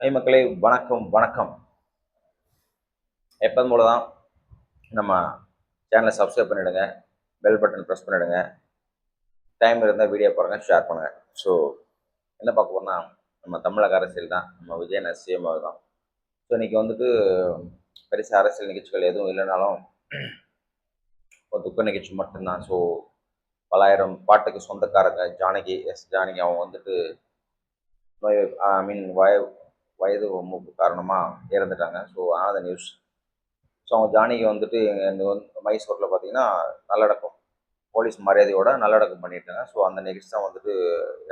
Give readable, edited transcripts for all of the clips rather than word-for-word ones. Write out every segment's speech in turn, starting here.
மக்களே, வணக்கம் வணக்கம். எப்போதும் போல தான் நம்ம சேனலை சப்ஸ்கிரைப் பண்ணிவிடுங்க, பெல் பட்டன் ப்ரெஸ் பண்ணிவிடுங்க, டைம் இருந்தால் வீடியோ பாருங்கள், ஷேர் பண்ணுங்கள். ஸோ என்ன பார்க்க போகிறோம்னா, நம்ம தமிழக அரசியல் தான், நம்ம விஜய் சிஎம் தான். ஸோ இன்றைக்கி வந்துட்டு பெருசாக அரசியல் நிகழ்ச்சிகள் எதுவும் இல்லைனாலும் ஒரு துக்க நிகழ்ச்சி மட்டும்தான். ஸோ பலாயிரம் பாட்டுக்கு சொந்தக்காரங்க ஜானகி அவங்க வந்துட்டு நோய் ஐ மீன் வயது மூப்பு காரணமாக இறந்துட்டாங்க. So ஆனத news. ஸோ அவங்க ஜானகி வந்துட்டு இந்த மைசூரில் பார்த்தீங்கன்னா நல்லடக்கம், போலீஸ் மரியாதையோட நல்லடக்கம் பண்ணிட்டாங்க. ஸோ அந்த நிகழ்ச்சி தான் வந்துட்டு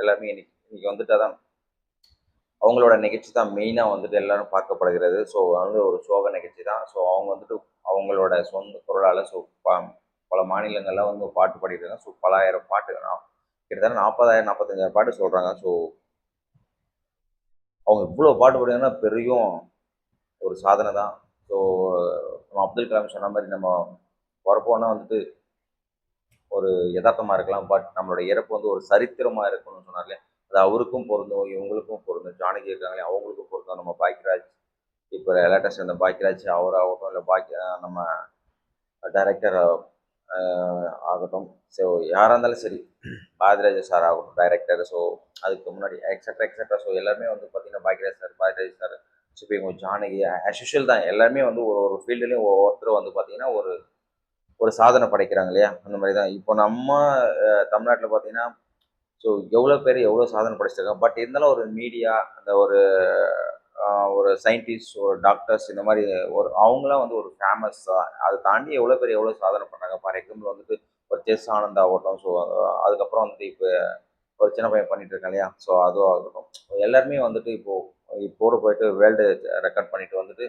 எல்லாருமே இன்னைக்கு வந்துட்டு அதான் அவங்களோட நிகழ்ச்சி தான் மெயினாக வந்துட்டு எல்லாரும் பார்க்கப்படுகிறது. ஸோ வந்து ஒரு சோக நிகழ்ச்சி தான். ஸோ அவங்க வந்துட்டு அவங்களோட சொந்த குரலால் பல மாநிலங்கள்லாம் வந்து பாட்டு பாடிட்டுருக்காங்க. ஸோ பலாயிரம் பாட்டு கிட்டத்தட்ட 40,000 45,000 பாட்டு சொல்கிறாங்க. ஸோ அவங்க இவ்வளோ பாட்டு பாடுறாங்கன்னா பெரியும் ஒரு சாதனை தான். ஸோ நம்ம அப்துல் கலாம் சொன்ன மாதிரி நம்ம பிறப்போன்னா வந்துட்டு ஒரு யதார்த்தமாக இருக்கலாம், பட் நம்மளோட இறப்பு வந்து ஒரு சரித்திரமாக இருக்கணும்னு சொன்னார்ல, அது அவருக்கும் பொருந்தும், இவங்களுக்கும் பொருந்தும். ஜானகி இருக்காங்களே அவங்களுக்கும் பொருந்தும். நம்ம பாக்கியராஜ், இப்போ லேட்டஸ்ட் இந்த பாக்கியராஜ் அவராகட்டும், இல்லை நம்ம டைரக்டர் ஆகட்டும், ஸோ யாராக இருந்தாலும் சரி, பாரதிராஜா சார் ஆகட்டும் டைரக்டர். ஸோ அதுக்கு முன்னாடி எக்ஸட்ரா. ஸோ எல்லாருமே வந்து பார்த்தீங்கன்னா Bhagyaraj sir, Bharathiraj sir, so இப்போ இவங்க ஜானகி ஆஸ் தான். எல்லாருமே வந்து ஒரு ஃபீல்டுலேயும் ஒவ்வொருத்தரும் வந்து பார்த்தீங்கன்னா ஒரு ஒரு சாதனை படைக்கிறாங்க இல்லையா? அந்த மாதிரி தான் இப்போ நம்ம தமிழ்நாட்டில் பார்த்தீங்கன்னா, ஸோ எவ்வளோ பேர் எவ்வளோ சாதனை படைச்சிருக்காங்க. பட் இருந்தாலும் ஒரு மீடியா, அந்த ஒரு ஒரு சயின்டிஸ்ட், ஒரு டாக்டர்ஸ், இந்த மாதிரி ஒரு அவங்களாம் வந்து ஒரு ஃபேமஸ் தான். அதை தாண்டி எவ்வளோ பேர் எவ்வளோ சாதனை பண்ணாங்க. ஃபார் எக்ஸாம்பிள் வந்துட்டு ஒரு செஸ் ஆனந்த் ஆகட்டும். ஸோ அதுக்கப்புறம் வந்துட்டு இப்போ ஒரு சின்ன பையன் பண்ணிட்டு இருக்கான் இல்லையா? ஸோ அதுவும் ஆகட்டும். எல்லாருமே வந்துட்டு இப்போட போயிட்டு வேர்ல்டு ரெக்கார்ட் பண்ணிட்டு வந்துட்டு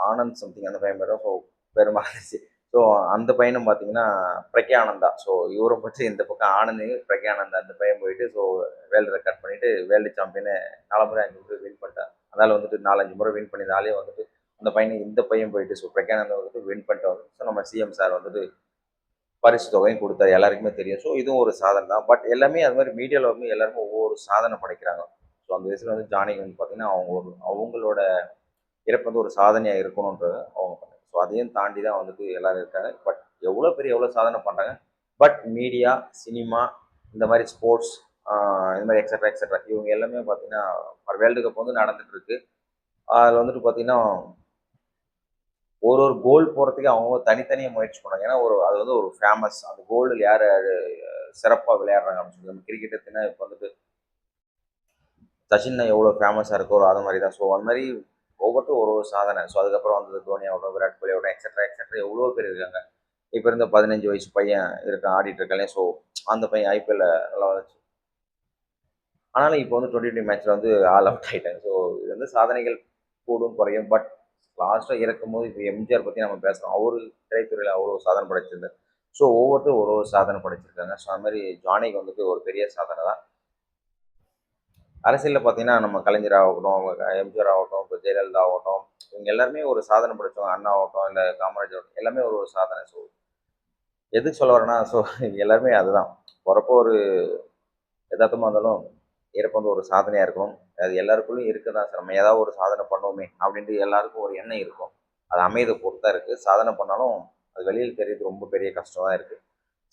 ஆனந்த் சம்திங் அந்த பையன் பேரும். ஸோ பேர் மறந்துச்சு. ஸோ அந்த பையனும் பார்த்தீங்கன்னா பிரக்யானந்தா. ஸோ இவரும் பற்றி இந்த பக்கம் ஆனந்த், பிரக்யானந்தா அந்த பையன் போயிட்டு ஸோ வேர்ல்டு ரெக்கார்ட் பண்ணிட்டு வேர்ல்டு சாம்பியனு 4 முறை 5 முறை வின் பண்ணிட்டான். அதனால் வந்துட்டு 4 5 முறை வின் பண்ணியிருந்தாலே வந்துட்டு அந்த பையனுக்கு இந்த பையன் போயிட்டு ஸோ பிரக்யானந்தா வந்துட்டு வின் பண்ணிட்டு வந்து ஸோ நம்ம சிஎம் சார் வந்துட்டு பரிசு தொகையும் கொடுத்தாரு. எல்லாருக்குமே தெரியும். ஸோ இதுவும் ஒரு சாதனை தான். பட் எல்லாமே அது மாதிரி மீடியாவில் வந்து எல்லாருமே ஒவ்வொரு சாதனை படைக்கிறாங்க. ஸோ அந்த வயசில் வந்து ஜானகி வந்து பார்த்தீங்கன்னா அவங்களோட இறப்பு வந்து ஒரு சாதனையாக இருக்கணுன்றது அவங்க பண்ணாங்க. ஸோ அதையும் தாண்டி தான் வந்துட்டு எல்லாரும் இருக்காங்க. பட் எவ்வளோ சாதனை பண்ணுறாங்க. பட் மீடியா, சினிமா, இந்த மாதிரி ஸ்போர்ட்ஸ், இந்த மாதிரி எக்ஸட்ரா இவங்க எல்லாமே பார்த்தீங்கன்னா வேர்ல்டு கப் வந்து நடந்துட்டு இருக்கு. அதில் வந்துட்டு பார்த்தீங்கன்னா ஒரு கோல் போகிறதுக்கு அவங்க தனித்தனியாக முயற்சி பண்ணாங்க. ஏன்னா அது வந்து ஒரு ஃபேமஸ். அந்த கோல்டில் யார் சிறப்பாக விளையாடுறாங்க அப்படின்னு சொல்லி நம்ம கிரிக்கெட் எடுத்தீங்கன்னா இப்போ வந்துட்டு சச்சின் எவ்வளோ ஃபேமஸாக இருக்கோ அது மாதிரி தான். ஸோ அந்த மாதிரி ஒவ்வொருத்தரும் ஒரு சாதனை. ஸோ அதுக்கப்புறம் வந்தது தோனி ஆகட்டும், விராட் கோலி ஆகட்டும், எக்ஸட்ரா எவ்வளோ பேர் இருக்காங்க. இப்போ இருந்த 15 வயசு பையன் இருக்கான், ஆடிட்டு இருக்கானே. ஸோ அந்த பையன் ஐபிஎல்ல நல்லா வந்துச்சு. ஆனாலும் இப்போ வந்து 2020 மேட்ச்சில் வந்து ஆல் அவுட் ஆகிட்டாங்க. ஸோ இது வந்து சாதனைகள் கூடும் குறையும். பட் லாஸ்ட்டாக இறக்கும்போது இப்போ எம்ஜிஆர் பற்றி நம்ம பேசுகிறோம். அவரு திரைத்துறையில் அவ்வளோ சாதனை படைச்சிருந்தார். ஸோ ஒவ்வொருத்தரும் ஒரு சாதனை படைச்சிருக்காங்க. ஸோ அது மாதிரி ஜானிக்கு வந்துட்டு ஒரு பெரிய சாதனை தான். அரசியலில் பார்த்தீங்கன்னா நம்ம கலைஞர் ஆகட்டும், எம்ஜிஆர் ஆகட்டும், இப்போ ஜெயலலிதா ஆகட்டும், இவங்க எல்லாருமே ஒரு சாதனை படைச்சவங்க. அண்ணா ஆகட்டும், இல்லை காமராஜர் ஆகட்டும், எல்லாமே ஒரு சாதனை. ஸோ எதுக்கு சொல்ல வரேன்னா, ஸோ எல்லாருமே அதுதான். பிறப்போ ஒரு எதார்த்தமாக இருந்தாலும் இறப்பு வந்து ஒரு சாதனையாக இருக்கும். அது எல்லாருக்குள்ளேயும் இருக்க தான் சார். நம்ம ஏதாவது ஒரு சாதனை பண்ணுவோமே அப்படின்ட்டு எல்லாருக்கும் ஒரு எண்ணம் இருக்கும். அது அமையதை பொறுத்து தான் இருக்குது. சாதனை பண்ணாலும் அது வெளியில் தெரியறது ரொம்ப பெரிய கஷ்டம் தான் இருக்குது.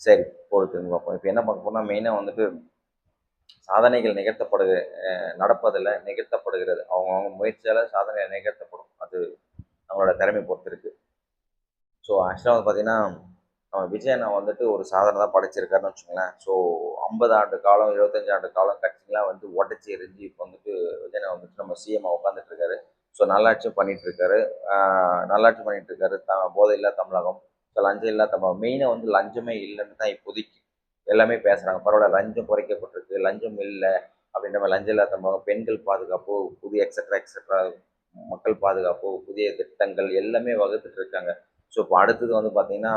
சரி, பொறுத்து பார்ப்போம். இப்போ என்ன பார்க்க போனால் மெயினாக வந்துட்டு சாதனைகள் நடப்பதில் நிகழ்த்தப்படுகிறது. அவங்கவுங்க முயற்சியால் சாதனை நிகழ்த்தப்படும். அது நம்மளோட திறமை பொறுத்து இருக்குது. ஸோ ஆக்சுவலாக வந்து பார்த்தீங்கன்னா நம்ம விஜய் அண்ணா வந்துட்டு ஒரு சாதனை தான் படைச்சிருக்காருன்னு வச்சுக்கோங்களேன். ஸோ 50 ஆண்டு காலம், 75 ஆண்டு காலம் கட்சிலாம் வந்து உடச்சி எரிஞ்சு இப்போ வந்துட்டு விஜய் அண்ணா வந்துட்டு நம்ம சிஎம்மாக உட்காந்துட்டு இருக்காரு. ஸோ நல்லாட்சியும் பண்ணிட்டு இருக்காரு. நல்லாட்சி பண்ணிட்டு இருக்காரு. போதை இல்லா தமிழகம், ஸோ லஞ்சம் இல்லா தமிழகம். மெயினாக வந்து லஞ்சமே இல்லைன்னு தான் இப்போதைக்கு எல்லாமே பேசுகிறாங்க. பரவாயில்ல, லஞ்சம் குறைக்கப்பட்டிருக்கு, லஞ்சம் இல்லை அப்படின்ற மாதிரி. லஞ்சம் இல்லா தமிழகம், பெண்கள் பாதுகாப்பு, புதிய எக்ஸட்ரா மக்கள் பாதுகாப்பு, புதிய திட்டங்கள் எல்லாமே வகுத்துட்டு இருக்காங்க. ஸோ இப்போ அடுத்தது வந்து பார்த்தீங்கன்னா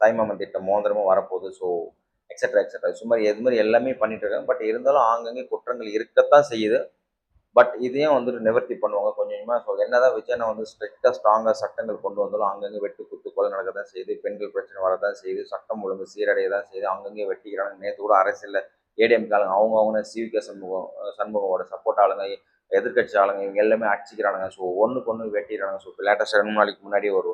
தாய்மாமன் திட்டம் மோதிரமும் வரப்போகுது. ஸோ எக்ஸட்ரா சுமார் இது மாதிரி எல்லாமே பண்ணிட்டு இருக்காங்க. பட் இருந்தாலும் ஆங்கங்கே குற்றங்கள் இருக்கத்தான் செய்யுது. பட் இதையும் வந்துட்டு நிவர்த்தி பண்ணுவாங்க கொஞ்சம் கொஞ்சமாக. ஸோ என்னதான் விஜயனை வந்து ஸ்ட்ராங்காக சட்டங்கள் கொண்டு வந்தாலும் அங்கங்கே வெட்டு குத்து கொலை நடக்க தான் செய்யுது. பெண்கள் பிரச்சனை வரதான் செய்யுது. சட்டம் ஒழுங்கு சீரடைய தான் செய்யுது. அங்கங்கே வெட்டிக்கிறாங்க. நேற்று கூட அரசியலில் ஏடிஎம்கே ஆளுங்க அவங்க சிவிகே சண்முகமோட சப்போர்ட் ஆளுங்க, எதிர்கட்சி ஆளுங்க இவங்க எல்லாமே அடிச்சுக்கிறானுங்க. ஸோ ஒன்றுக்கு ஒன்று வெட்டிடுறாங்க. ஸோ இப்போ லேட்டஸ்ட்டாக 2 நாளைக்கு முன்னாடி ஒரு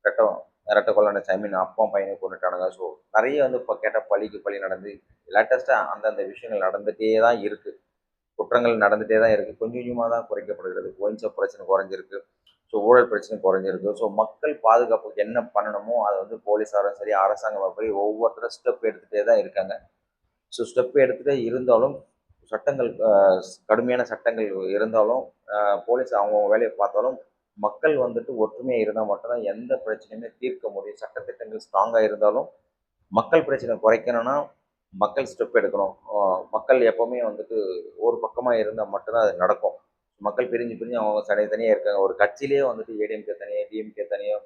ரெட்டம் ரெட்டை கொலை நடந்துச்சு. ஐ மீன் அப்பா பையனை கொண்டுட்டானுங்க. ஸோ நிறைய வந்து இப்போ கேட்டால் பழிக்கு பழி நடந்து லேட்டஸ்ட்டாக அந்தந்த விஷயங்கள் நடந்துகிட்டே தான் இருக்குது. குற்றங்கள் நடந்துகிட்டே தான் இருக்குது. கொஞ்சம் கொஞ்சமாக தான் குறைக்கப்படுகிறது. ஒயின் ஷாப் பிரச்சனை குறைஞ்சிருக்கு. ஸோ ஊழல் பிரச்சனை குறைஞ்சிருக்கு. ஸோ மக்கள் பாதுகாப்புக்கு என்ன பண்ணணுமோ அதை வந்து போலீஸாரும் சரி அரசாங்கம் அப்படி ஒவ்வொருத்தரும் ஸ்டெப் எடுத்துகிட்டே தான் இருக்காங்க. ஸோ ஸ்டெப் எடுத்துகிட்டே இருந்தாலும் சட்டங்கள் கடுமையான சட்டங்கள் இருந்தாலும் போலீஸ் அவங்கவுங்க வேலையை பார்த்தாலும் மக்கள் வந்துட்டு ஒற்றுமையாக இருந்தால் மட்டும்தான் எந்த பிரச்சனையுமே தீர்க்க முடியும். சட்டத்திட்டங்கள் ஸ்ட்ராங்காக இருந்தாலும் மக்கள் பிரச்சனை குறைக்கணும்னா மக்கள் ஸ்டெப் எடுக்கணும். மக்கள் எப்போவுமே வந்துட்டு ஒரு பக்கமாக இருந்தால் மட்டும்தான் அது நடக்கும். மக்கள் பிரிஞ்சு பிரிஞ்சு அவங்க தனித்தனியாக இருக்காங்க. ஒரு கட்சியிலேயே வந்துட்டு ஏடிஎம்கே தனியாக, டிஎம்கே தனியாக,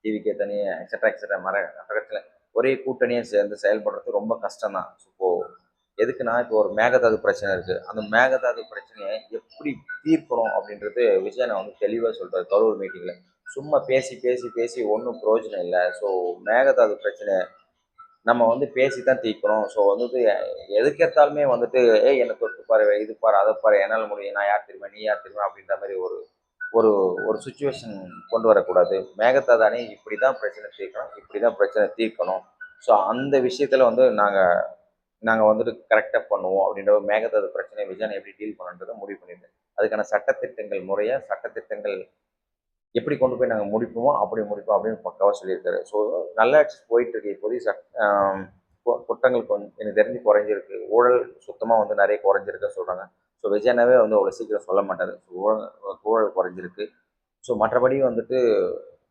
டிவிகே தனியாக, எக்ஸட்ரா எக்ஸட்ரா மற்ற கட்சியில் ஒரே கூட்டணியாக சேர்ந்து செயல்படுறது ரொம்ப கஷ்டம் தான். இப்போது எதுக்குன்னா இப்போ ஒரு மேகதாது பிரச்சனை இருக்குது. அந்த மேகதாது பிரச்சனையை எப்படி தீர்க்கணும் அப்படின்றது விஜயனை வந்து தெளிவாக சொல்கிறார் கரூர் மீட்டிங்கில். சும்மா பேசி பேசி பேசி ஒன்றும் பிரயோஜனம் இல்லை. ஸோ மேகதாது பிரச்சனை நம்ம வந்து பேசி தான் தீர்க்கணும். ஸோ வந்துட்டு எதுக்கேற்றாலுமே வந்துட்டு என்னை தொட்டு பாரு, இது பாரு, அதை பாரு, என்னால் முடியும், நான் யார் தெரியுமா, நீ யார் தெரியுமா அப்படின்ற மாதிரி ஒரு ஒரு ஒரு சுச்சுவேஷன் கொண்டு வரக்கூடாது. மேகதாது அணை இப்படி தான் பிரச்சனை தீர்க்கணும், இப்படி தான் பிரச்சனை தீர்க்கணும். ஸோ அந்த விஷயத்தில் வந்து நாங்கள் வந்துட்டு கரெக்டாக பண்ணுவோம் அப்படின்ற மேகதாது பிரச்சனை விஜயனை எப்படி டீல் பண்ணுன்றதை முடிவு பண்ணியிருந்தேன். அதுக்கான சட்டத்திட்டங்கள் முறையாக சட்டத்திட்டங்கள் எப்படி கொண்டு போய் நாங்கள் முடிப்போமோ அப்படி முடிப்போம் அப்படின்னு பக்காவாக சொல்லியிருக்காரு. ஸோ நல்லாட்சி போயிட்டு இருக்கு. இப்போதைக்கு குற்றங்கள் கொஞ்சம் எனக்கு தெரிஞ்சு குறைஞ்சிருக்கு. ஊழல் சுத்தமாக வந்து நிறைய குறைஞ்சிருக்குன்னு சொல்கிறாங்க. ஸோ விஜயனாவே வந்து அவ்வளோ சீக்கிரம் சொல்ல மாட்டார். ஸோ ஊழல் குறைஞ்சிருக்கு. ஸோ மற்றபடி வந்துட்டு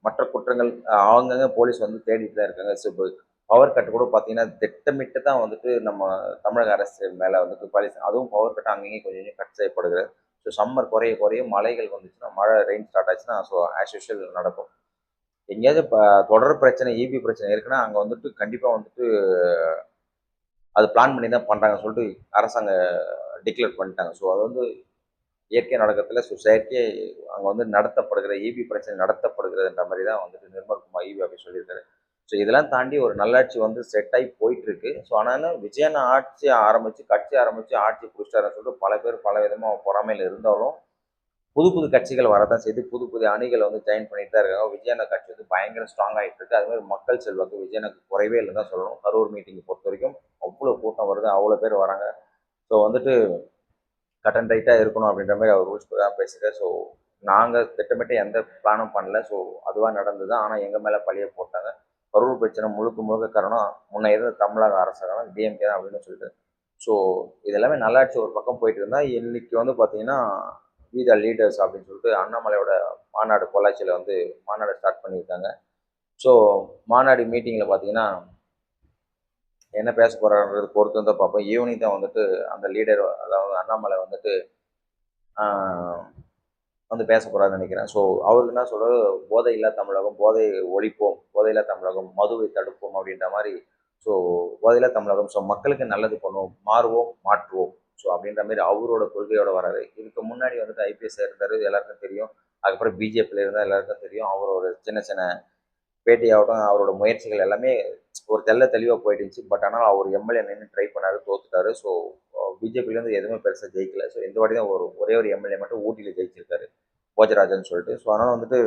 மற்ற குற்றங்கள் அவங்கங்க போலீஸ் வந்து தேடிட்டு தான் இருக்காங்க. ஸோ இப்போ பவர் கட் கூட பார்த்தீங்கன்னா திட்டமிட்டு தான் வந்துட்டு நம்ம தமிழக அரசு மேலே வந்துட்டு பாலிசி அதுவும் பவர் கட் அங்கேயும் கொஞ்சம் கொஞ்சம் கட் செய்யப்படுகிறது. ஸோ சம்மர் குறைய குறைய மழைகள் வந்துச்சுன்னா மழை ரெயின் ஸ்டார்ட் ஆச்சுன்னா ஸோ ஆஸ் யூஷுவல் நடக்கும். எங்கேயாவது இப்போ தொடர் பிரச்சனை இபி பிரச்சனை இருக்குன்னா அங்கே வந்துட்டு கண்டிப்பாக வந்துட்டு அது பிளான் பண்ணி தான் பண்ணுறாங்கன்னு சொல்லிட்டு அரசாங்கம் டிக்ளேர் பண்ணிட்டாங்க. ஸோ அது வந்து இயற்கை நடக்கிறதுல ஸோ செயற்கை அங்கே வந்து நடத்தப்படுகிற இபி பிரச்சனை நடத்தப்படுகிறதுன்ற மாதிரி தான் வந்துட்டு நிர்மல்குமார் இபி அப்படி சொல்லியிருக்காரு. ஸோ இதெல்லாம் தாண்டி ஒரு நல்லாட்சி வந்து செட் ஆகி போயிட்டு இருக்கு. ஸோ ஆனாலும் விஜயன் ஆட்சி ஆரம்பித்து கட்சி ஆரம்பித்து ஆட்சி பிடிச்சிட்டாருன்னு சொல்லிட்டு பல பேர் பல விதமாக பொறாமையில் இருந்தாலும் புது புது கட்சிகள் வரதான் செய்து புது புது அணிகள் வந்து ஜாயின் பண்ணிட்டு தான் இருக்காங்க. விஜயன கட்சி வந்து பயங்கர ஸ்ட்ராங் ஆகிட்டு இருக்கு. அது மாதிரி மக்கள் செல்வாக்கு விஜயனுக்கு குறைவே இல்லைன்னு தான் சொல்லணும். கரூர் மீட்டிங்கை பொறுத்த வரைக்கும் அவ்வளோ கூட்டம் வருது, அவ்வளோ பேர் வராங்க. ஸோ வந்துட்டு கட் அண்ட் ரைட்டாக இருக்கணும் அப்படின்ற மாதிரி அவர் ரூல்ஸ் தான் பேசுகிறார். ஸோ நாங்கள் திட்டமிட்டு எந்த பிளானும் பண்ணல. ஸோ அதுவாக நடந்தது. ஆனால் எங்கள் மேலே பழிய போட்டாங்க. கரூர் பிரச்சனை முழுக்க முழுக்க காரணம் முன்ன இருந்த தமிழக அரசாங்கம் டிஎம்கே தான் அப்படின்னு சொல்லிட்டு. ஸோ இதெல்லாமே நல்லாட்சி ஒரு பக்கம் போயிட்டு இருந்தால் இன்னைக்கு வந்து பார்த்தீங்கன்னா வி த லீடர்ஸ் அப்படின்னு சொல்லிட்டு அண்ணாமலையோட மாநாடு பொள்ளாச்சியில் வந்து மாநாடு ஸ்டார்ட் பண்ணியிருக்காங்க. ஸோ மாநாடு மீட்டிங்கில் பார்த்தீங்கன்னா என்ன பேச போகிறான்றது பொறுத்து தான் பார்ப்போம். ஈவினிங் தான் வந்துட்டு அந்த லீடர் அதாவது அண்ணாமலை வந்துட்டு வந்து பேச போகிறாருன்னு நினைக்கிறேன். ஸோ அவருக்கு என்ன சொல்கிறது, போதையில்லா தமிழகம், போதை ஒழிப்போம், போதையில்லா தமிழகம், மதுவை தடுப்போம் அப்படின்ற மாதிரி. ஸோ போதையில்லா தமிழகம், ஸோ மக்களுக்கு நல்லது பண்ணுவோம், மாறுவோம், மாற்றுவோம். ஸோ அப்படின்ற மாதிரி அவரோட கொள்கையோட வராது. இதுக்கு முன்னாடி வந்துட்டு ஐபிஎஸ் இருந்தார், எல்லாருக்கும் தெரியும். அதுக்கப்புறம் பிஜேபியில் இருந்தால் எல்லாருக்கும் தெரியும். அவரோட சின்ன சின்ன பேட்டியாகட்டும் அவரோட முயற்சிகள் எல்லாமே ஒரு தெளிவாக போயிட்டு இருந்துச்சு. பட் ஆனால் அவர் எம்எல்ஏ நின்று ட்ரை பண்ணார், தோத்துட்டாரு. ஸோ பிஜேபிலேருந்து எதுவுமே பெருசாக ஜெயிக்கல. ஸோ இந்த வாட்டி தான் ஒரே ஒரு எம்எல்ஏ மட்டும் ஊட்டியில் ஜெயிச்சிருக்காரு, போஜராஜன் சொல்லிட்டு. ஸோ அதனால் வந்துட்டு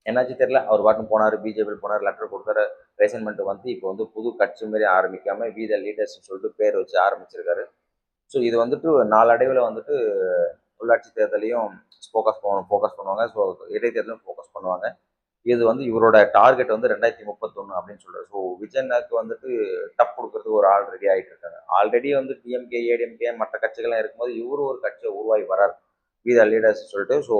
என்னாச்சு தெரியல, அவர் பாட்டும் போனார், பிஜேபியில் போனார், லெட்டர் கொடுத்தாரு, ரேசன்மெண்ட் வந்து இப்போ வந்து புது கட்சி மாரி ஆரம்பிக்காமல் வி த லீடர்ஸ்ன்னு சொல்லிட்டு பேர் வச்சு ஆரம்பிச்சிருக்காரு. ஸோ இது வந்துட்டு நாளடைவில் வந்துட்டு உள்ளாட்சி தேர்தலையும் ஃபோக்கஸ் பண்ணுவாங்க. ஸோ இடைத்தேர்தலும் ஃபோக்கஸ் பண்ணுவாங்க. இது வந்து இவரோட டார்கெட் வந்து 2031 அப்படின்னு சொல்றாரு. ஸோ விஜயனுக்கு வந்துட்டு டப் கொடுக்கறதுக்கு ஒரு ஆள் ரெடி ஆகிட்டு இருக்காங்க. ஆல்ரெடி வந்து டிஎம்கே ஏடிஎம்கே மற்ற கட்சிகள்லாம் இருக்கும்போது இவரு ஒரு கட்சியை உருவாகி வரார், வி த லீடர்ஸ் சொல்லிட்டு. ஸோ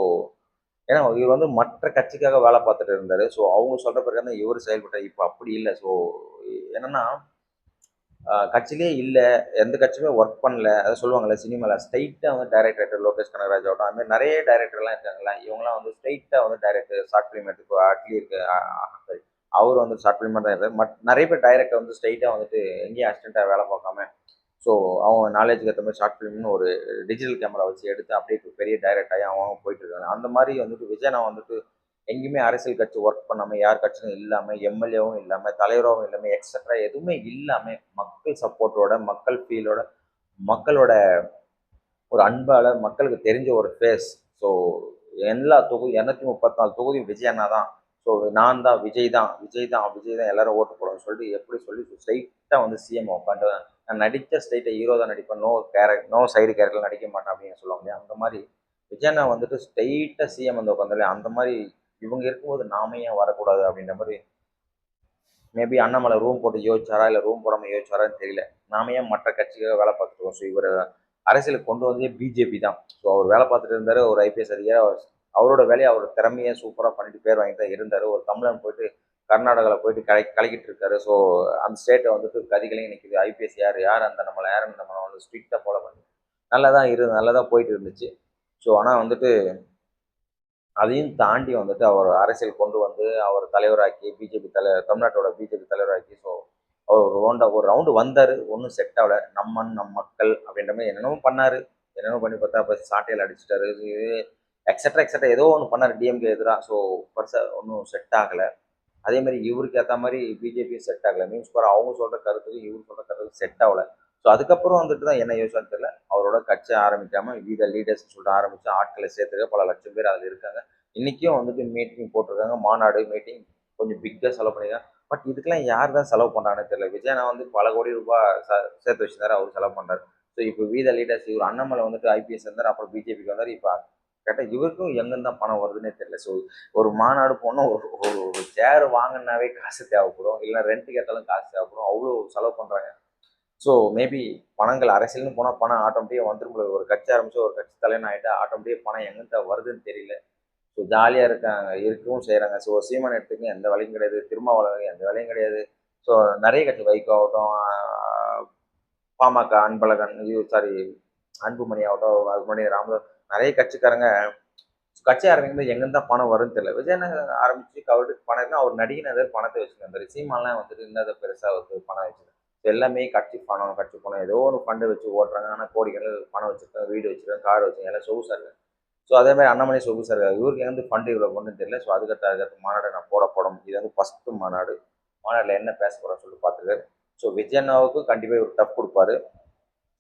ஏன்னா இவர் வந்து மற்ற கட்சிக்காக வேலை பார்த்துட்டு இருந்தார். ஸோ அவங்க சொல்கிற பிறகு தான் இவர் செயல்பட்டார். இப்போ அப்படி இல்லை. ஸோ என்னன்னா கட்சியிலே இல்லை, எந்த கட்சியுமே ஒர்க் பண்ணல. அதை சொல்லுவாங்கள்ல சினிமாவில் ஸ்ட்ரைட்டாக வந்து டைரக்டர் லோகேஷ் கனகராஜ் ஆகட்டும், அது மாதிரி நிறைய டைரக்டர்லாம் இருக்காங்களா, இவங்களாம் வந்து ஸ்ட்ரைட்டாக வந்து டைரக்டர் ஷார்ட் ஃபிலிம் எடுத்து அட்லி இருக்கு சாரி அவர் வந்து ஷார்ட் ஃபிலிமாக தான் இருக்கார். நிறைய பேர் டைரக்டர் வந்து ஸ்ட்ரைட்டாக வந்துட்டு எங்கேயும் அசிஸ்டண்ட்டாக வேலை பார்க்காம ஸோ அவங்க நாலேஜுக்கு ஏற்ற மாதிரி ஷார்ட் ஃபிலிம்னு ஒரு டிஜிட்டல் கேமரா வச்சு எடுத்து அப்படியே பெரிய டைரக்ட் ஆகி அவங்க போயிட்டு இருக்காங்க. அந்த மாதிரி வந்துட்டு விஜயனா வந்துட்டு எங்கேயுமே அரசியல் கட்சி ஒர்க் பண்ணாமல், யார் கட்சியும் இல்லாமல், எம்எல்ஏவும் இல்லாமல், தலைவராகவும் இல்லாமல், எக்ஸட்ரா எதுவுமே இல்லாமல், மக்கள் சப்போர்ட்டோட, மக்கள் ஃபீலோட, மக்களோட ஒரு அன்பால மக்களுக்கு தெரிஞ்ச ஒரு ஃபேஸ். ஸோ எல்லா தொகுதி 234 தொகுதியும் விஜய் அண்ணா தான். ஸோ நான் தான் விஜய் தான், விஜய் தான், விஜய் தான் எல்லாரும் ஓட்டு போடணும்னு சொல்லிட்டு எப்படி சொல்லி ஸ்ட்ரைட்டாக வந்து சிஎம் உட்காந்து நான் நடித்த ஸ்ட்ரைட்டை ஹீரோ தான் நடிப்பேன், நோ சைடு கேரக்டர் நடிக்க மாட்டேன் அப்படின்னு சொல்லுவாங்க இல்லையா, அந்த மாதிரி விஜய் அண்ணா வந்துட்டு ஸ்ட்ரைட்டாக சிஎம் வந்து உட்காந்துல அந்த மாதிரி இவங்க இருக்கும்போது நாம ஏன் வரக்கூடாது அப்படின்ற மாதிரி மேபி அண்ணாமலை ரூம் போட்டு யோசிச்சாரா இல்லை ரூம் போடாமல் யோசிச்சாரான்னு தெரியல. நாம ஏன் மற்ற கட்சிக்காக வேலை பார்த்துருக்கோம். ஸோ இவர் அரசியலுக்கு கொண்டு வந்தே பிஜேபி தான். ஸோ அவர் வேலை பார்த்துட்டு இருந்தார், ஒரு ஐபிஎஸ் அதிகாரி. அவரோட வேலையை அவர் திறமையை சூப்பராக பண்ணிட்டு பேர் வாங்கிட்டு தான் இருந்தார். ஒரு தமிழன் போயிட்டு கர்நாடகாவில் போயிட்டு கலக்கிட்டு இருக்காரு. ஸோ அந்த ஸ்டேட்டை வந்துட்டு கதிகளையும் நிற்கிது. ஐபிஎஸ் யார் யார் அந்த நம்மளை யாருன்னு நம்மளை வந்து ஸ்ட்ரிக்டாக ஃபாலோ பண்ணி நல்லா தான் நல்லா தான் போயிட்டு இருந்துச்சு. ஸோ ஆனால் வந்துட்டு அதையும் தாண்டி வந்துட்டு அவர் அரசியல் கொண்டு வந்து அவர் தலைவராக்கி பிஜேபி தமிழ்நாட்டோட பிஜேபி தலைவராக்கி. ஸோ அவர் ஒரு ரவுண்டு வந்தார், ஒன்றும் செட் ஆகலை. நம் மக்கள் அப்படின்ற மாதிரி என்னென்னமோ பண்ணார். என்னென்னமோ பண்ணி பார்த்தா அப்போ சாட்டையில் அடிச்சிட்டாரு, எக்ஸட்ரா எக்ஸட்ரா ஏதோ ஒன்று பண்ணார் டிஎம்கே எதிராக. ஸோ பெருசாக ஒன்றும் செட் ஆகலை. அதே மாதிரி இவருக்கு ஏற்ற மாதிரி பிஜேபியும் செட் ஆகலை. மீன்ஸ் பாரு அவங்க சொல்கிற கருத்துக்கு இவர் சொல்கிற கருத்துக்கு செட் ஆகலை. ஸோ அதுக்கப்புறம் வந்துட்டு தான் என்ன யோசனை தெரியல, அவரோட கட்சி ஆரம்பிக்காமல் வீத லீடர்ஸ் சொல்லிட்டு ஆரம்பித்து ஆட்களை சேர்த்துக்க பல லட்சம் பேர் அதில் இருக்காங்க. இன்றைக்கும் வந்துட்டு மீட்டிங் போட்டிருக்காங்க, மாநாடு மீட்டிங் கொஞ்சம் பிக்காக செலவு பண்ணியிருக்காங்க. பட் இதுக்கெல்லாம் யார் தான் செலவு பண்ணுறாங்கன்னு தெரியல. விஜயனா வந்து பல கோடி ரூபாய் சேர்த்து வச்சிருந்தாரு, அவர் செலவு பண்ணுறாரு. ஸோ இப்போ வீத லீடர்ஸ் இவர் அண்ணாமலை வந்துட்டு ஐபிஎஸ் இருந்தார், அப்புறம் பிஜேபிக்கு வந்தார். இப்போ கேட்டால் இவருக்கும் எங்கேருந்து தான் பணம் வருதுன்னே தெரியல. ஸோ ஒரு மாநாடு போனால் ஒரு சேர் வாங்கினாவே காசு தேவைப்படும், இல்லை ரெண்ட் கேட்டாலும் காசு தேவைப்படும், அவ்வளோ செலவு பண்ணுறாங்க. ஸோ மேபி பணங்கள் அரசியல்னு போனால் பணம் ஆட்டோமேட்டிக்காக வந்துடும். ஒரு கட்சி ஆரம்பிச்சு ஒரு கட்சி தலைவன் ஆகிட்டா ஆட்டோமேட்டிக்காக பணம் எங்கிட்ட வருதுன்னு தெரியல. ஸோ ஜாலியாக இருக்காங்க, இருக்கவும் செய்கிறாங்க. ஸோ சீமான் எடுத்துக்க எந்த வேலையும் கிடையாது, திருமாவளவன் எந்த வேலையும் கிடையாது. ஸோ நிறைய கட்சி வைகோ ஆகட்டும், பாமக அன்பழகன், சாரி அன்புமணி ஆகட்டும், அது முன்னாடி ராமதாஸ், நிறைய கட்சிக்காரங்க கட்சி ஆரம்பிக்கும்போது எங்கேருந்து தான் பணம் வரும்னு தெரியல. விஜயன் ஆரம்பிச்சு அவருக்கு பணம் இருக்குன்னா அவர் நடிகை பணத்தை வச்சுருந்தாரு. சீமான்லாம் வந்துட்டு இன்னதை பெருசாக வந்து பணம் வச்சுருந்தாரு. எல்லாமே கட்சி பணம் கட்சி பணம் ஏதோ ஒரு ஃபண்டு வச்சு ஓட்டுறாங்க. ஆனால் கோடிகள் பணம் வச்சுருக்காங்க, வீடு வச்சுருக்காங்க, கார் வச்சுருக்காங்க, எல்லாம் சொகுசாக இருக்காங்க. ஸோ அதே மாதிரி அண்ணாமலை சொகுசாக இருக்காரு. இவருக்கு வந்து ஃபண்டு இவ்வளோ கொண்டுன்னு தெரியல. ஸோ அதுக்கடுத்த மாநாடு நான் போடும். இது வந்து ஃபஸ்ட்டு மாநாடு. மாநாட்டில் என்ன பேச போகிறோம்னு சொல்லிட்டு பார்த்துருக்காரு. ஸோ விஜயண்ணாவுக்கு கண்டிப்பாக ஒரு டஃப் கொடுப்பாரு.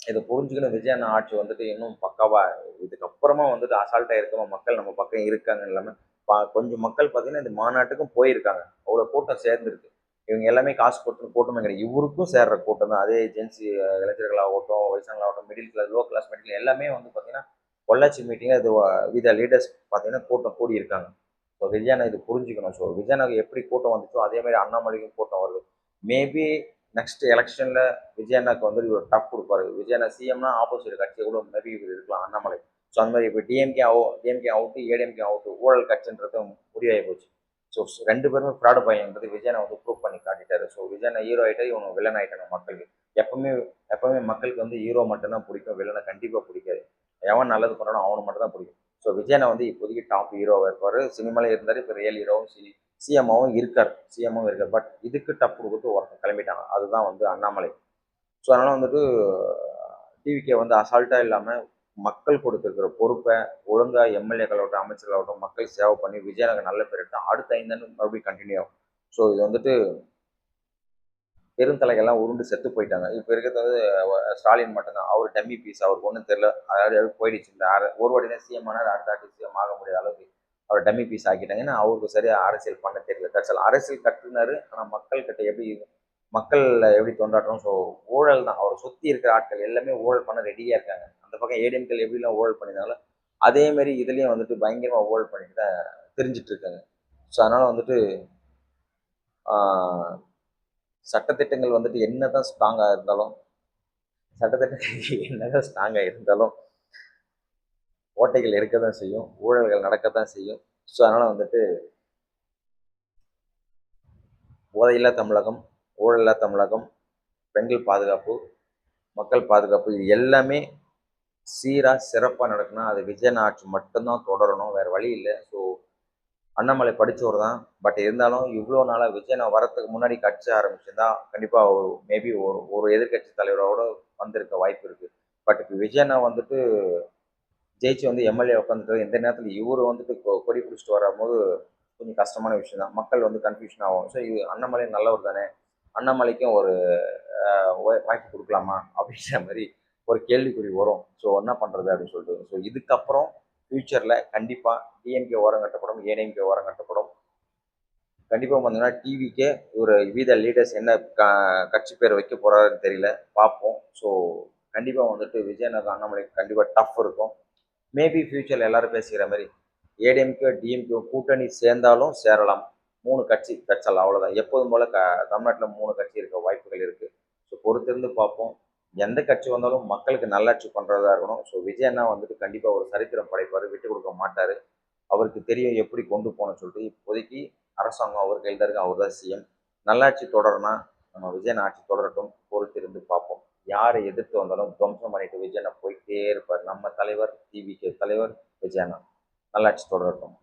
இதை புரிஞ்சுக்கணும். விஜயண்ணா ஆட்சி வந்துட்டு இன்னும் பக்காவாக இதுக்கப்புறமா வந்துட்டு அசால்ட்டாக இருக்காம மக்கள் நம்ம பக்கம் இருக்காங்க இல்லாமல் கொஞ்சம் மக்கள் பார்த்தீங்கன்னா இந்த மாநாட்டுக்கும் போயிருக்காங்க. அவ்வளோ கூட்டம் சேர்ந்துருக்கு. இவங்க எல்லாமே காசு கொடுத்துன்னு கூட்டமே கிடையாது. இவருக்கும் சேர்ற கூட்டம் தான். அதே ஜென்சி இளைஞர்களாகட்டும், வயசானவங்களாகட்டும், middle class, low class, middle எல்லாமே வந்து பார்த்தீங்கன்னா பொள்ளாச்சி மீட்டிங் இது வித லீடர்ஸ் பார்த்தீங்கன்னா கூட்டம் கூடி இருக்காங்க. ஸோ விஜயண்ணா இது புரிஞ்சுக்கணும். ஸோ விஜயண்ணாவுக்கு எப்படி கூட்டம் வந்துச்சோ அதே மாதிரி அண்ணாமலைக்கும் கூட்டம் வருது. மேபி நெக்ஸ்ட் எலெக்ஷனில் விஜயண்ணாக்கு வந்து இவர் டஃப் கொடுப்பாரு. விஜயண்ணா சிஎம்னா ஆப்போசிட் கட்சியை கூட மேபி இவர் இருக்கலாம் அண்ணாமலை. ஸோ அந்த மாதிரி இப்போ டிஎம்கே அவுட்டு, ஏடிஎம்கே அவுட்டு, ஊழல் கட்சின்றது முடிவாகி போச்சு. ஸோ ரெண்டு பேருமே ஃப்ராடு பையன்றது விஜயனை வந்து ப்ரூவ் பண்ணி காட்டிட்டாரு. ஸோ விஜயனை ஹீரோ ஆகிட்டாரு, இவங்க வில்லன் ஆகிட்டாங்க மக்களுக்கு. எப்பவுமே எப்பவுமே மக்களுக்கு வந்து ஹீரோ மட்டும்தான் பிடிக்கும், வில்லனை கண்டிப்பாக பிடிக்காது. எவன் நல்லது பண்ணணும் அவனை மட்டும் தான் பிடிக்கும். ஸோ விஜயனை வந்து இப்போதைக்கு டாப் ஹீரோவாக இருப்பார். சினிமாலே இருந்தார், இப்போ ரியல் ஹீரோவும் சிஎம்மாவும் இருக்கார். பட் இதுக்கு டப் கொடுத்து ஒருத்தர் கிளம்பிட்டாங்க. அதுதான் வந்து அண்ணாமலை. ஸோ அதனால் வந்துட்டு டிவிகே வந்து அசால்ட்டாக இல்லாமல் மக்கள் கொடுத்துருக்கிற பொறுப்பை ஒழுங்காக எம்எல்ஏக்களாகட்டும், அமைச்சர்களாகட்டும் மக்கள் சேவை பண்ணி விஜயனுக்கு நல்ல பேர் எடுத்தால் அடுத்த 5 ஆண்டு மறுபடியும் கண்டினியூ ஆகும். ஸோ இது வந்துட்டு பெருந்தலைகள்லாம் உருண்டு செத்து போயிட்டாங்க. இப்போ இருக்கிறது வந்து ஸ்டாலின் மட்டும்தான். அவர் டம்மி பீஸ், அவருக்கு ஒன்றும் தெரியல. அதாவது போயிடுச்சு. இந்த ஒரு வாட்டி தான் சிஎம் ஆனால் அடுத்த ஆட்டி சிஎம் ஆக முடியாத அளவுக்கு அவர் டம்மி பீஸ் ஆக்கிட்டாங்க. ஏன்னா அவருக்கு சரியாக அரசியல் பண்ண தெரியல. தற்சல் அரசியல் கற்றுனாரு, ஆனால் மக்கள் கிட்ட மக்கள் எப்படி தோன்றாட்டும். ஸோ ஊழல் தான். அவரை சுற்றி இருக்கிற ஆட்கள் எல்லாமே ஊழல் பண்ண ரெடியாக இருக்காங்க. அந்த பக்கம் ஏடிஎம்கள் எப்படிலாம் ஊழல் பண்ணியிருந்தாங்களோ அதே மாதிரி இதுலேயும் வந்துட்டு பயங்கரமாக ஊழல் பண்ணிட்டு தான் தெரிஞ்சிட்டு இருக்காங்க. ஸோ அதனால் வந்துட்டு சட்டத்திட்டங்கள் வந்துட்டு என்னதான் ஸ்ட்ராங்காக இருந்தாலும் என்னதான் ஸ்ட்ராங்காக இருந்தாலும் ஓட்டைகள் இருக்க தான் செய்யும், ஊழல்கள் நடக்கத்தான் செய்யும். ஸோ அதனால் வந்துட்டு போதையில்லா தமிழகம், ஊழலில்லா தமிழகம், பெண்கள் பாதுகாப்பு, மக்கள் பாதுகாப்பு, இது எல்லாமே சீராக சிறப்பாக நடக்கணும். அது விஜயன் ஆட்சி மட்டும்தான் தொடரணும், வேறு வழி இல்லை. ஸோ அண்ணாமலை படித்தவர் தான். பட் இருந்தாலும் இவ்வளோ நாளாக விஜயனை வரத்துக்கு முன்னாடி கட்சி ஆரம்பிச்சிருந்தா கண்டிப்பாக மேபி ஒரு எதிர்கட்சி தலைவரோட வந்திருக்க வாய்ப்பு இருக்குது. பட் இப்போ விஜயனை வந்துட்டு ஜெயிச்சு வந்து எம்எல்ஏ உட்காந்துட்டு எந்த நேரத்தில் இவர் வந்துட்டு கொடி பிடிச்சிட்டு வரும்போது கொஞ்சம் கஷ்டமான விஷயம் தான். மக்கள் வந்து கன்ஃபியூஷன் ஆகும். ஸோ இது அண்ணாமலை நல்லவர் தானே, அண்ணாமலைக்கும் ஒரு வாய்ப்பு கொடுக்கலாமா அப்படின்ற மாதிரி ஒரு கேள்விக்குறி வரும். ஸோ என்ன பண்ணுறது அப்படின்னு சொல்லிட்டு. ஸோ இதுக்கப்புறம் ஃப்யூச்சரில் கண்டிப்பாக டிஎம்கே ஓரம் கட்டப்படும், ஏடிஎம்கே ஓரம் கட்டப்படும். கண்டிப்பாக பார்த்தீங்கன்னா டிவிக்கே ஒரு வீத லீடர்ஸ் என்ன கட்சி பேர் வைக்க போகிறாருன்னு தெரியல, பார்ப்போம். ஸோ கண்டிப்பாக வந்துட்டு விஜயநகர் அண்ணாமலைக்கு கண்டிப்பாக டஃப் இருக்கும். மேபி ஃப்யூச்சரில் எல்லாரும் பேசிக்கிற மாதிரி ஏடிஎம்கே டிஎம்கே கூட்டணி சேர்ந்தாலும் சேரலாம். 3 கட்சி தட்சல் அவ்வளோதான். எப்போதும் போல் தமிழ்நாட்டில் 3 கட்சி இருக்க வாய்ப்புகள் இருக்குது. ஸோ பொறுத்திருந்து பார்ப்போம். எந்த கட்சி வந்தாலும் மக்களுக்கு நல்லாட்சி பண்ணுறதா இருக்கணும். ஸோ விஜய் அண்ணா வந்துட்டு கண்டிப்பாக ஒரு சரித்திரம் படைப்பார், விட்டு கொடுக்க மாட்டார். அவருக்கு தெரியும் எப்படி கொண்டு போகணும்னு சொல்லிட்டு. இப்போதைக்கு அரசாங்கம் அவர் கையில் தான் இருக்கு, அவர் தான் சிஎம். நல்லாட்சி தொடரனா நம்ம விஜயன் ஆட்சி தொடரட்டும், பொறுத்திருந்து பார்ப்போம். யாரை எதிர்த்து வந்தாலும் துவம்சம் பண்ணிட்டு விஜயனை போயிட்டே இருப்பார் நம்ம தலைவர், டிவிகே தலைவர் விஜயண்ணா. நல்லாட்சி தொடரட்டும்.